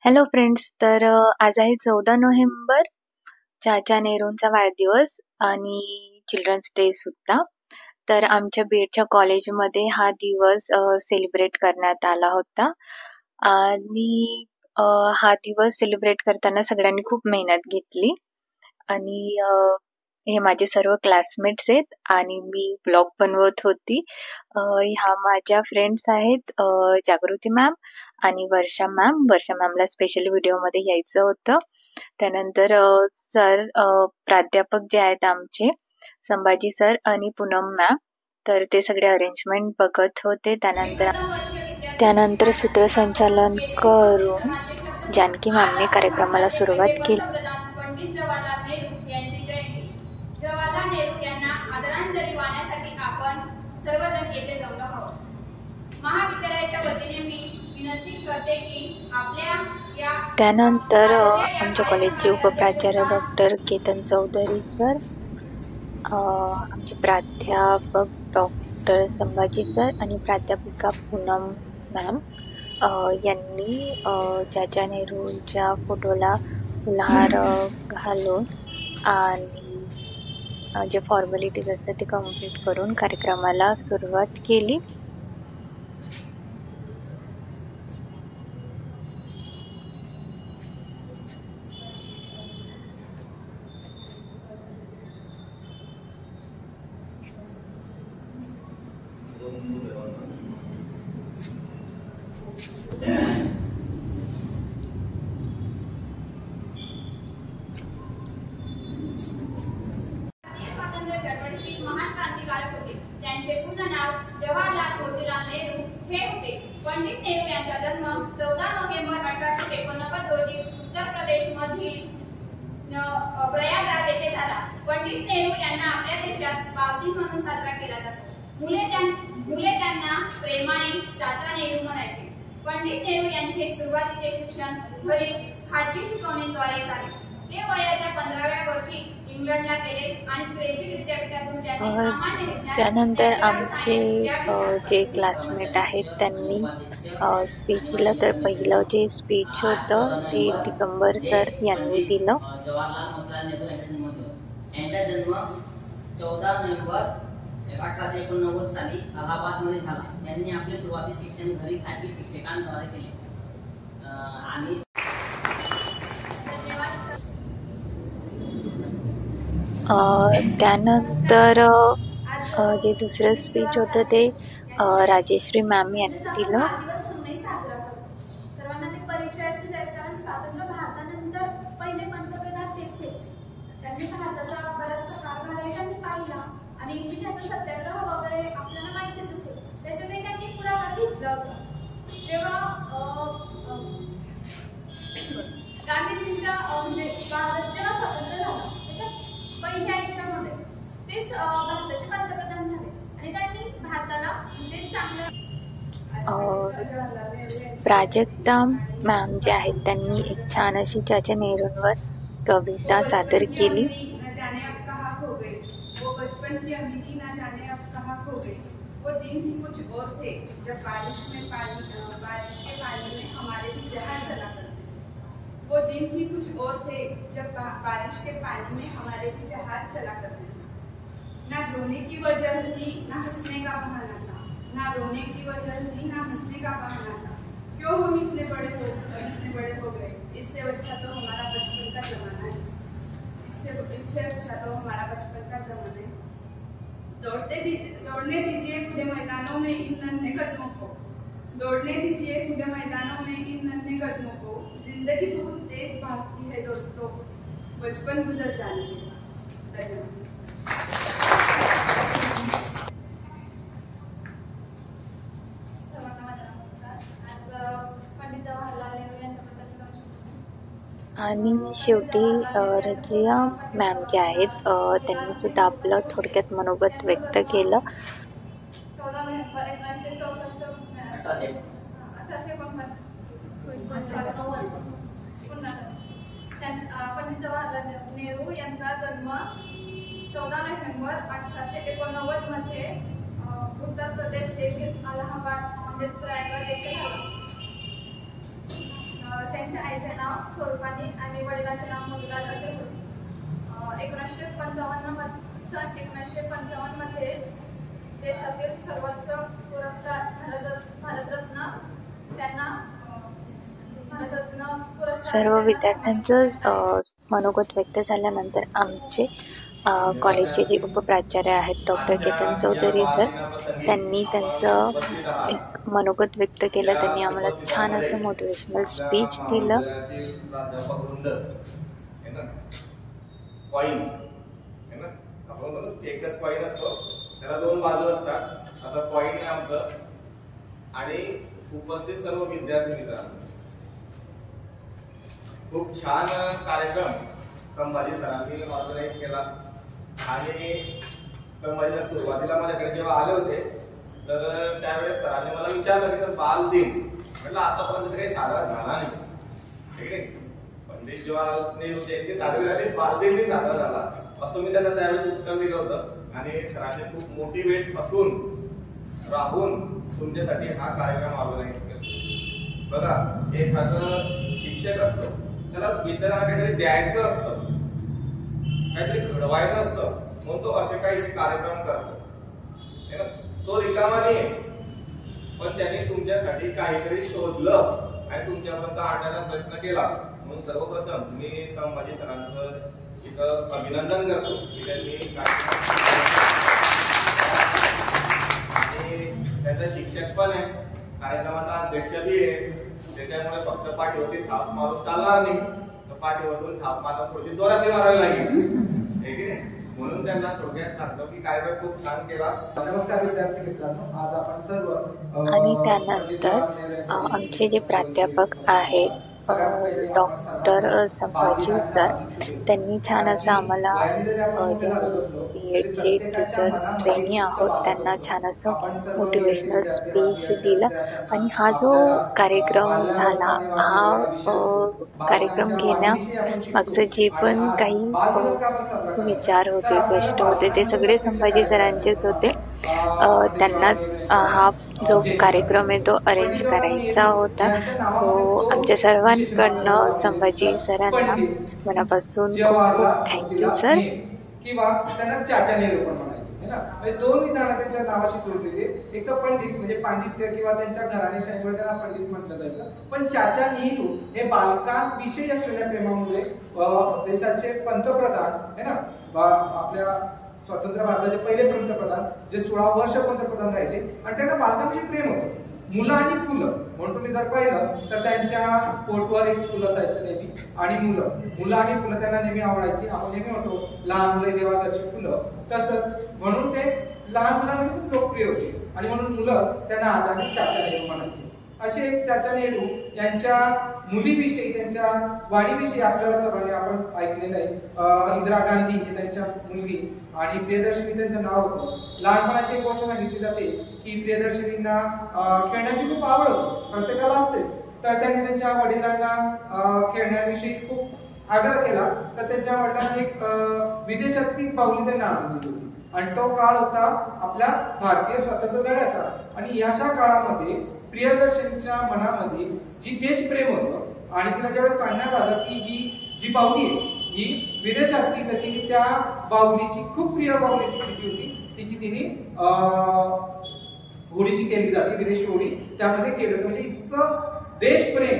Hello friends, तर आज आहे 14 नोव्हेंबर, चाचा नेहरूंचा वाढदिवस आणि चिल्ड्रन्स डे सुद्धा. तर आमच्या बीएडच्या कॉलेजमध्ये हा दिवस सेलिब्रेट करण्यात आला होता आणि हा दिवस सेलिब्रेट करताना सगळ्यांनी खूप मेहनत घेतली आणि हे माझे सर्व क्लासमेट्स आहेत आणि मी ब्लॉग बनवत होती. ह्या माझ्या फ्रेंड्स आहेत जागृती मॅम आणि वर्षा मॅमला स्पेशली व्हिडिओमध्ये यायचं होतं. त्यानंतर सर प्राध्यापक जे आहेत आमचे संभाजी सर आणि पूनम मॅम, तर ते सगळे अरेंजमेंट बघत होते. त्यानंतर सूत्रसंचालन करून जानकी मॅमने कार्यक्रमाला सुरुवात केली. पंडित जवाहरलाल नेहरू यांची जयंती. जवाहरलाल नेहरू यांना आदरांजली वाहण्यासाठी आपण सर्वजण येथे जमलो आहोत. महाविद्यालयाच्या वतीने मी विनंती करते की आपल्या या त्यानंतर आमच्या कॉलेजचे उपप्राचार्य डॉक्टर केतन चौधरी सर, आमचे प्राध्यापक डॉक्टर संभाजी सर आणि प्राध्यापिका पूनम मॅम यांनी चाचा नेहरूंच्या फोटोला फुलहार घालून आणि जे फॉर्मॅलिटीज असतात ते कंप्लीट करून कार्यक्रमाला सुरुवात केली. स्वातंत्र्य चळवळीतील महान क्रांतिकारक होते. त्यांचे पूर्ण नाव जवाहरलाल मोतीलाल नेहरू हे होते. पंडित नेहरू यांचा जन्म 14 नोव्हेंबर 1889 रोजी उत्तर प्रदेश मधील प्रयागराज येथे झाला. पंडित नेहरू यांना आपल्या देशात बावधी म्हणून साजरा केला जातो. मुले त्यांना प्रेमाने चाचा नेहरू म्हणायचे. पंडित नेहरू यांचे सुरुवातीचे शिक्षण घरी खाजगी शिकवणीद्वारे झाले. ते वयाच्या 15व्या वर्षी इंग्लंडला गेले आणि क्रेबी विद्यापीठातून त्यांनी सामान्य विज्ञान. त्यानंतर आमचे जे क्लासमेट आहेत त्यांनी स्पीच दिलं. तर पहिलं जे स्पीच होतं ते दिगंबर सर यांनी दिलं. जवाहरलाल मोतीलाल नेहरू यांचा जन्म 14 नोव्हेंबर 1889 साली अलाहाबादमध्ये झाला. यांनी आपले सुरुवातीचे शिक्षण घरी खाजगी शिक्षकांद्वारे केले आणि त्यानंतर जे दुसरं स्पीच होतं ते राजेश्री मॅम यांनी दिलं. सर्वांना ते परिचयाचे आहेत, कारण स्वातंत्र्य भारतानंतर पहिले पंतप्रधान तेच होते. त्यांनी भारताचा बराचसा कारभार त्यांनी पाहिला आणि मिठाचा सत्याग्रह वगैरे आपल्याला माहितीच असेल. त्याच्यातही त्यांनी पुढाकार घेतला होता. जेव्हा गांधीजींच्या म्हणजे भारत जेव्हा स्वातंत्र्य झालं त्याच्या पहिल्या याच्यामध्ये तेच भारताचे पंतप्रधान झाले आणि त्यांनी भारताला म्हणजे चांगलं. प्राजक्ता मॅम जे आहेत त्यांनी एक छान अशी चाचा नेहरूंवर कविता सादर केली. बचपन की अमीरी ना जाने अब कहाँ खो गई. वो दिन ही कुछ और थे जब बारिश के पानी में हमारे भी जहाज चला करते. वो दिन ही कुछ और थे जब बारिश के पानी में हमारे भी जहाज चला करते. ना रोने की वजह थी ना हंसने का बहाना था. ना रोने की वजह थी ना हंसने का बहाना था. क्यों हम इतने बड़े हो गए. इससे अच्छा तो हमारा बचपन का जमाना है. इससे अच्छा तो हमारा बचपन का जमाना है. दौड़ने दीजिए खुले मैदानों में इन नन्हे कदमों को. दौड़ने दीजिए खुले मैदानों में इन नन्हे कदमों को. जिंदगी बहुत तेज भागती है दोस्तों, बचपन गुजर जाने के बाद. धन्यवाद. आणि शेवटी रजिया मॅम जे आहेत त्यांनी सुद्धा आपलं थोडक्यात मनोगत व्यक्त केलं. 14 नोव्हेंबर 1864 पंडित जवाहरलाल नेहरू यांचा जन्म 14 नोव्हेंबर 1889 मध्ये उत्तर प्रदेश येथील अलाहाबाद म्हणजे प्रयागराज येथे झाला. त्यांच्या आईचे नाव स्वरूपाली आणि वडिलांचे नाव मोतीलाल असे होते. 1955 मध्ये देशातील सर्वोच्च पुरस्कार भारतरत्न पुरस्कार सर्व विद्यार्थ्यांचं मनोगत व्यक्त झाल्यानंतर आमचे कॉलेजचे जे उपप्राचार्य आहेत डॉक्टर केतन चौधरी सर, त्यांनी त्यांचं एक मनोगत व्यक्त केलं. त्यांनी आम्हाला छान असं मोटिवेशनल स्पीच दिलं. कॉइन है ना, आपण म्हणतो एकच कॉइन असतो, त्याला दोन बाजू असतात, असं कॉइन आहे आमचं. आणि उपस्थित सर्व विद्यार्थी मित्रांनो, खूप छान कार्यक्रम संभाजी सरांनी ऑर्गनाईज केला. आणि संभाजीला सुरुवातीला माझ्याकडे जेव्हा आले होते तर त्यावेळेस सरांनी मला विचारलं की सर बाल दिन, म्हटलं आतापर्यंत काही साजरा झाला नाही, ठीक आहे. पंडित जवाहरलाल नेहरू जयंती साजरी झाली, बाल दिन साजरा झाला, असं मी त्यांना त्यावेळेस उत्तर दिलं होतं. आणि सरांनी खूप मोटिवेट असून राहून तुमच्यासाठी हा कार्यक्रम ऑर्गनाईज केला. बघा, एखादं शिक्षक असतो, त्याला विद्यार्थ्यांना काहीतरी द्यायचं असतं, काहीतरी घडवायचं असतं, म्हणून तो असे काही कार्यक्रम करतो. तो रिकामा नाही, पण त्याने तुमच्यासाठी काहीतरी शोधलं आणि तुमच्यापर्यंत आणण्याचा प्रयत्न केला. म्हणून सर्वप्रथम मी संभाजी सरांचं इथं अभिनंदन करतो की त्यांनी आणि त्यांचा शिक्षक पण आहे, कार्यक्रमाचा अध्यक्ष बी आहे. त्याच्यामुळे फक्त पाठीवरती थाप मारून चालणार नाही, तर पाठीवरून थाप मारून थोडी जोरात मारावी लागेल, म्हणून त्यांना थोडक्यात सांगतो की कार्यक्रम खूप छान केला. नमस्कार विद्यार्थी मित्रांनो, आज आपण सर्व आणि त्यानंतर आमचे जे प्राध्यापक आहेत डॉक्टर संभाजी सर, त्यांनी छान असं आम्हाला BEdचे टीचर ट्रेनी आहोत त्यांना छान असं मोटिवेशनल स्पीच दिलं. आणि हा जो कार्यक्रम झाला, हा कार्यक्रम घेण्यामागचं जे पण काही विचार होते, कष्ट होते, ते सगळे संभाजी सरांचेच होते. त्यांना हा जो कार्यक्रम आहे तो अरेंज करायचा होता. सो आमच्या सर्वांकडनं संभाजी सरांना मनापासून खूप थँक्यू सर. किंवा त्यांना चाचा नेहरू पण म्हणायचे है ना. दोन विधानं त्यांच्या नावाशी जोडलेली, एक तर पंडित म्हणजे पांडित्य किंवा त्यांच्या घराण्याशाहीमुळे त्यांना पंडित म्हटलं जायचं. पण चाचा नेहरू हे बालकांविषयी असलेल्या प्रेमामुळे देशाचे पंतप्रधान है ना, आपल्या स्वतंत्र भारताचे पहिले पंतप्रधान, जे 16 वर्ष पंतप्रधान राहिले, आणि त्यांना बालकांविषयी प्रेम होतं. मुलं आणि फुलं म्हणून तुम्ही जर पाहिलं तर त्यांच्या पोटवर एक फुलं असायचं नेहमी, आणि मुलं आणि फुलं त्यांना नेहमी आवडायची. आपण नेहमी म्हणतो लहान मुले देवाघरची फुलं, तसंच म्हणून ते लहान मुलांमध्ये खूप लोकप्रिय होते. आणि म्हणून मुलं त्यांना आदराने चाचा नेहरू म्हणायचे. असे चाचा नेहरू यांच्या मुलीविषयी, त्यांच्या वाढीविषयी आपल्याला सर्वांनी आपण ऐकलेलं आहे. इंदिरा गांधी हे त्यांच्या मुलगी, आणि प्रियदर्शनी त्यांचं नाव होतं. लहानपणाची एक गोष्ट सांगितली जाते की प्रियदर्शनींना खेळण्याची खूप आवड होती, प्रत्येकाला असतेच. तर त्यांनी त्यांच्या वडिलांना खेळण्याविषयी खूप आग्रह केला, तर त्यांच्या वडिलांनी एक विदेशातील पावली त्यांना आणून दिली होती. आणि तो काळ होता आपल्या भारतीय स्वातंत्र्य लढ्याचा. आणि याच्या काळामध्ये प्रियदर्शनीच्या मनामध्ये जी देशप्रेम होतं, आणि तिला ज्यावेळेस सांगण्यात आलं की ही जी बाहुली आहे ही विदेशातली, तर तिने त्या बाहुलीची, खूप प्रिय बाहुली तिची होती, तिची तिने होडीची केली जाते, विदेशी होडी त्यामध्ये केलं होतं. म्हणजे इतकं देशप्रेम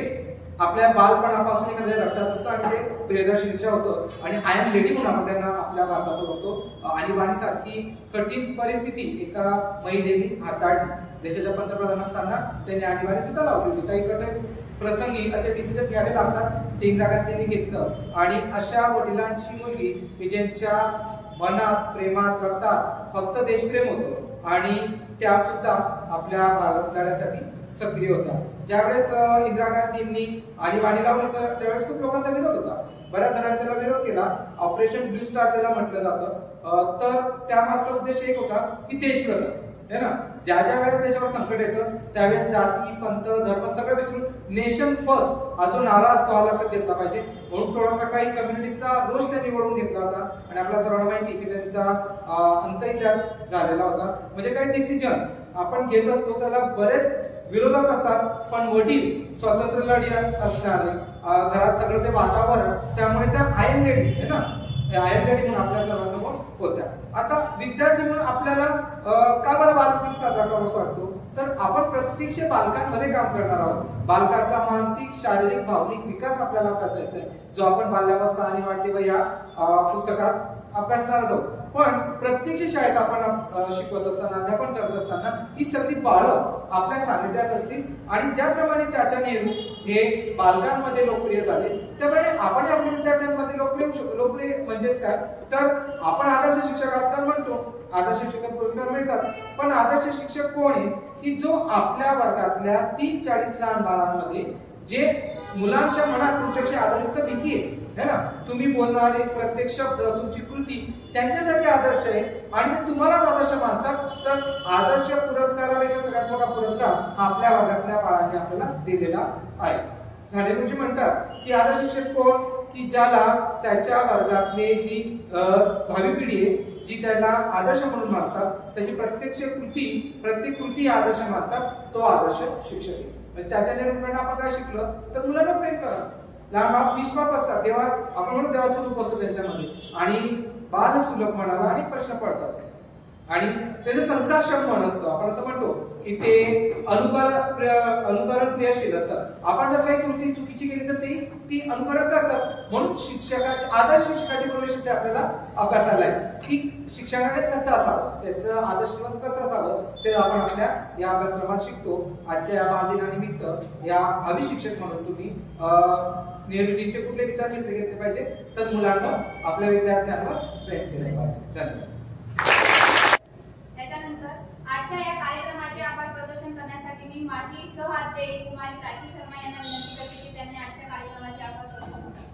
आपल्या बालपणापासून एखाद्या रक्तात असतं, आणि ते प्रियदर्शनीच्या होतं. आणि आय एम लेडी म्हणून आपण त्यांना आपल्या भारतात होतो. आणीबाणीसारखी कठीण परिस्थिती एका महिलेने हाताळली. देशाच्या पंतप्रधान असताना त्यांनी आणीबाणी सुद्धा लावली होती. काही कठीण प्रसंगी असे डिसिजन घ्यावे लागतात, ते इंदिरा गांधींनी घेतलं. आणि अशा वडिलांची मुलगी की ज्यांच्या मनात, प्रेमात, रक्तात फक्त देशप्रेम होतं, आणि त्या सुद्धा आपल्या भारत लढ्यासाठी सक्रिय होत्या. ज्यावेळेस इंदिरा गांधींनी आणीबाणी लावली तर त्यावेळेस खूप लोकांचा विरोध होता, बऱ्याच जणांनी त्याला विरोध केला. ऑपरेशन ब्लू स्टार त्याला म्हटलं जातं. तर त्यामागचा उद्देश एक होता की देशप्रथम है ना. ज्या वेळेस देशावर संकट येतं त्यावेळेस जाती, पंथ, धर्म सगळं विसरून नेशन फर्स्ट हा जो नारा असतो हा लक्षात घेतला पाहिजे. म्हणून थोडासा काही कम्युनिटीचा रोष त्यांनी वळून घेतला होता. आणि आपल्या सर्वांना माहिती की त्यांचा अंतही त्यात झालेला होता. म्हणजे काही डिसिजन आपण घेत असतो त्याला बरेच विरोधक असतात, पण वडील स्वातंत्र्य लढी असणारे, घरात सगळं ते वातावरण, त्यामुळे त्या आयन लेडी है ना, आयन लेडी म्हणून आपल्या सर्वांसमोर होत्या. आता विद्यार्थी म्हणून आपल्याला का बरं बालदिन साजरा करावासा वाटतो, तर आपण प्रत्यक्ष बालकांमध्ये काम करणार आहोत. बालकांचा मानसिक, शारीरिक, भावनिक विकास आपल्याला अभ्यासायचा आहे, जो आपण बाल्यावस्था आणि वाढती वय या पुस्तकात अभ्यासणार आहोत. पण प्रत्यक्ष शाळेत आपण शिकवत असताना, अध्यापन करत असताना ही सगळी बाळं आपल्या सानिध्यात असतील. आणि ज्याप्रमाणे चाचा नेहरू हे बालकांमध्ये लोकप्रिय झाले, त्याप्रमाणे आपण आपल्या विद्यार्थ्यांमध्ये लोकप्रिय म्हणजेच काय, तर आपण आदर्श शिक्षक आजकाल म्हणतो, आदर्श शिक्षक पुरस्कार मिळतात, पण आदर्श शिक्षक कोण आहे की जो आपल्या वर्गातल्या 30-40 लहान बाळांमध्ये, जे मुलांच्या मनात तुमच्याशी आदरयुक्त भीती आहे ना, तुम्ही बोलणारे प्रत्येक शब्द, तुमची कृती त्यांच्यासाठी आदर्श आहे आणि ते तुम्हालाच आदर्श मानतात. तर आदर्श पुरस्कारापेक्षा सगळ्यात मोठा पुरस्कार हा आपल्या वर्गातल्या बाळांनी आपल्याला दिलेला आहे. सानेगुरुजी म्हणतात की आदर्श शिक्षक कोण, की ज्याला त्याच्या वर्गातले जी भावी पिढी आहे, जी त्याला आदर्श म्हणून मानतात, त्याची प्रत्येक कृती आदर्श मानतात, तो आदर्श शिक्षक आहे. म्हणजे चाचा नेहरूंकडून आपण काय शिकलो, तर मुलांना प्रेम करा. लहान बाळ निष्पाप असतात, तेव्हा आपण म्हणतो देवाचं रूप असतं त्यांच्यामध्ये, आणि बाल सुलभ मनाला अनेक प्रश्न पडतात आणि त्याचे संस्कारक्षम मन असतं. आपण असं म्हणतो की ते अनुकरण क्रियाशील असतात. आपण जर काही कृती चुकीची केली तर ती अनुकरण करतात. म्हणून आदर्श शिक्षकाची भविष्य आपल्याला अभ्यासाला आहे की शिक्षकाने कसं असावं, त्याचं आदर्श जीवन कसं असावं, ते आपण आपल्या या अभ्यासक्रमात शिकतो. आजच्या या बालदिनानिमित्त या भावी शिक्षक म्हणून तुम्ही नेहरूजींचे कुठले विचार घेतले पाहिजे, तर मुलांना आपल्या विद्यार्थ्यांवर प्रेम केले पाहिजे. धन्यवाद. त्याच्यानंतर आजच्या या कार्यक्रमाचे आभार प्रदर्शन करण्यासाठी मी माझी सहअध्यायी कुमारी प्राची शर्मा यांना विनंती करते की त्यांनी आजच्या कार्यक्रमाचे आभार प्रदर्शन करावे.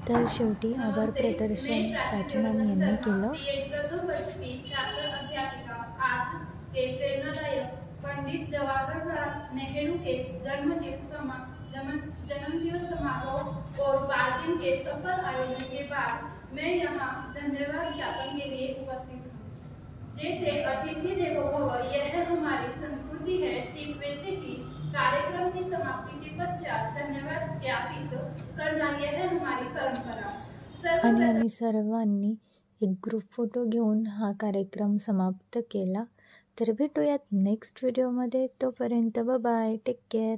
तर शेवटी आभार प्रदर्शन प्राची मॅम यांनी केलं. छात्र अध्यापिका आज के प्रेरणादायक पंडित जवाहरलाल नेहरू के जन्मदिवस समारोह और बाल दिन के सफल आयोजन के बाद मैं यहाँ धन्यवाद ज्ञापन के लिए उपस्थित हूँ. जैसे अतिथि देवो भव यह हमारी संस्कृति है, ठीक वैसे ही कार्यक्रम की समाप्ति के पश्चात धन्यवाद ज्ञापित करना यह हमारी परंपरा. आणि आम्ही सर्वांनी एक ग्रुप फोटो घेऊन हा कार्यक्रम समाप्त केला. तर भेटूयात नेक्स्ट व्हिडिओमध्ये. तोपर्यंत बाय, टेक केअर.